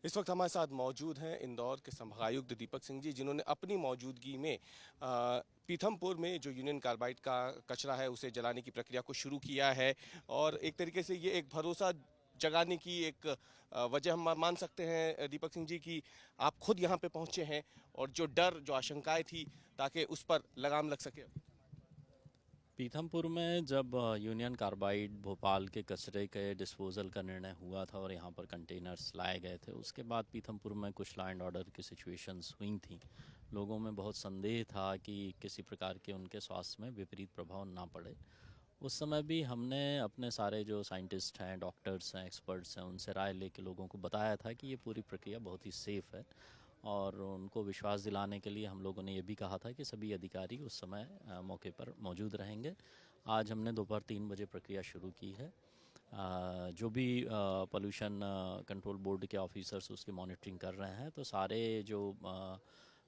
इस वक्त हमारे साथ मौजूद हैं इंदौर के संभागायुक्त दीपक सिंह जी, जिन्होंने अपनी मौजूदगी में पीथमपुर में जो यूनियन कार्बाइड का कचरा है उसे जलाने की प्रक्रिया को शुरू किया है। और एक तरीके से ये एक भरोसा जगाने की एक वजह हम मान सकते हैं दीपक सिंह जी की आप खुद यहाँ पे पहुंचे हैं और जो डर जो आशंकाएं थी ताकि उस पर लगाम लग सके। पीथमपुर में जब यूनियन कार्बाइड भोपाल के कचरे के डिस्पोजल का निर्णय हुआ था और यहाँ पर कंटेनर्स लाए गए थे, उसके बाद पीथमपुर में कुछ लॉ एंड ऑर्डर की सिचुएशंस हुई थी। लोगों में बहुत संदेह था कि किसी प्रकार के उनके स्वास्थ्य में विपरीत प्रभाव ना पड़े। उस समय भी हमने अपने सारे जो साइंटिस्ट हैं, डॉक्टर्स हैं, एक्सपर्ट्स हैं, उनसे राय लेके लोगों को बताया था कि ये पूरी प्रक्रिया बहुत ही सेफ़ है। और उनको विश्वास दिलाने के लिए हम लोगों ने ये भी कहा था कि सभी अधिकारी उस समय मौके पर मौजूद रहेंगे। आज हमने दोपहर 3 बजे प्रक्रिया शुरू की है। जो भी पोल्यूशन कंट्रोल बोर्ड के ऑफिसर्स उसकी मॉनिटरिंग कर रहे हैं, तो सारे जो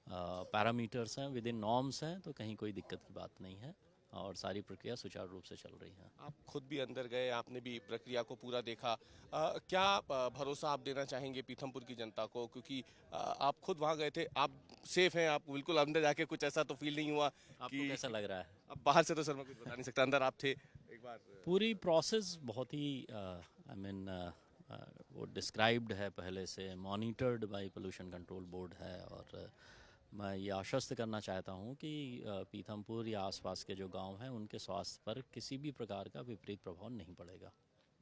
पैरामीटर्स हैं विद इन नॉर्म्स हैं, तो कहीं कोई दिक्कत की बात नहीं है और सारी प्रक्रिया सुचारू रूप से चल रही है। आप खुद भी अंदर गए, आपने भी प्रक्रिया को पूरा देखा। क्या भरोसा आप देना चाहेंगे पीथमपुर की जनता को, क्योंकि आप खुद वहां गए थे, आप सेफ हैं, आप बिल्कुल अंदर जाके कुछ ऐसा तो फील नहीं हुआ आपको कि कैसा लग रहा है? अब बाहर से तो सर मैं कुछ बता नहीं सकता, अंदर आप थे एक बार। पूरी प्रोसेस बहुत ही वो डिस्क्राइब्ड है, पहले से monitored by pollution control board है। और मैं ये आश्वस्त करना चाहता हूँ कि पीथमपुर या आसपास के जो गांव हैं उनके स्वास्थ्य पर किसी भी प्रकार का विपरीत प्रभाव नहीं पड़ेगा।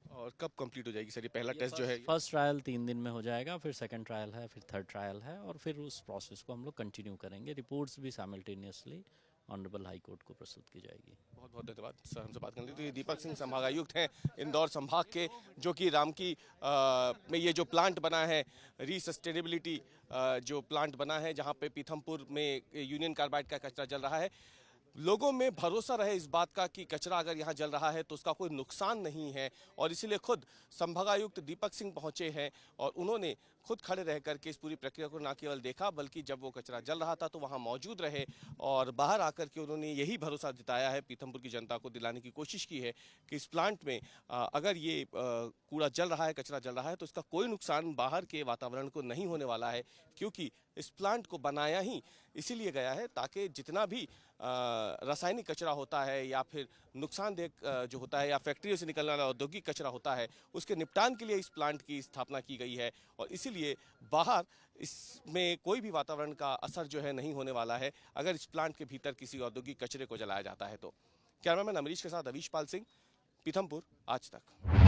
और कब कंप्लीट हो जाएगी सर ये पहला टेस्ट जो है? फर्स्ट ट्रायल 3 दिन में हो जाएगा, फिर सेकंड ट्रायल है, फिर थर्ड ट्रायल है, और फिर उस प्रोसेस को हम लोग कंटिन्यू करेंगे। रिपोर्ट्स भी साइमल्टेनियसली ऑनरेबल हाई कोर्ट को प्रस्तुत की जाएगी। बहुत बहुत धन्यवाद सर हमसे बात करने के लिए। तो ये दीपक सिंह संभागायुक्त हैं इंदौर संभाग के, जो कि रामकी में ये जो प्लांट बना है, रीसस्टेनेबिलिटी जो प्लांट बना है, जहां पे पीथमपुर में यूनियन कार्बाइड का कचरा जल रहा है, लोगों में भरोसा रहे इस बात का कि कचरा अगर यहाँ जल रहा है तो उसका कोई नुकसान नहीं है। और इसीलिए खुद संभागायुक्त दीपक सिंह पहुंचे हैं और उन्होंने खुद खड़े रह करके इस पूरी प्रक्रिया को न केवल देखा, बल्कि जब वो कचरा जल रहा था तो वहाँ मौजूद रहे और बाहर आकर के उन्होंने यही भरोसा जताया है, पीथमपुर की जनता को दिलाने की कोशिश की है कि इस प्लांट में अगर ये कूड़ा जल रहा है, कचरा जल रहा है, तो इसका कोई नुकसान बाहर के वातावरण को नहीं होने वाला है, क्योंकि इस प्लांट को बनाया ही इसीलिए गया है ताकि जितना भी रासायनिक कचरा होता है या फिर नुकसानदेह जो होता है या फैक्ट्रियों से निकलने वाला औद्योगिक कचरा होता है, उसके निपटान के लिए इस प्लांट की स्थापना की गई है। और इसीलिए बाहर इसमें कोई भी वातावरण का असर जो है नहीं होने वाला है अगर इस प्लांट के भीतर किसी औद्योगिक कचरे को जलाया जाता है तो। कैमरामैन अमरीश के साथ अवीश पाल सिंह, पीथमपुर, आज तक।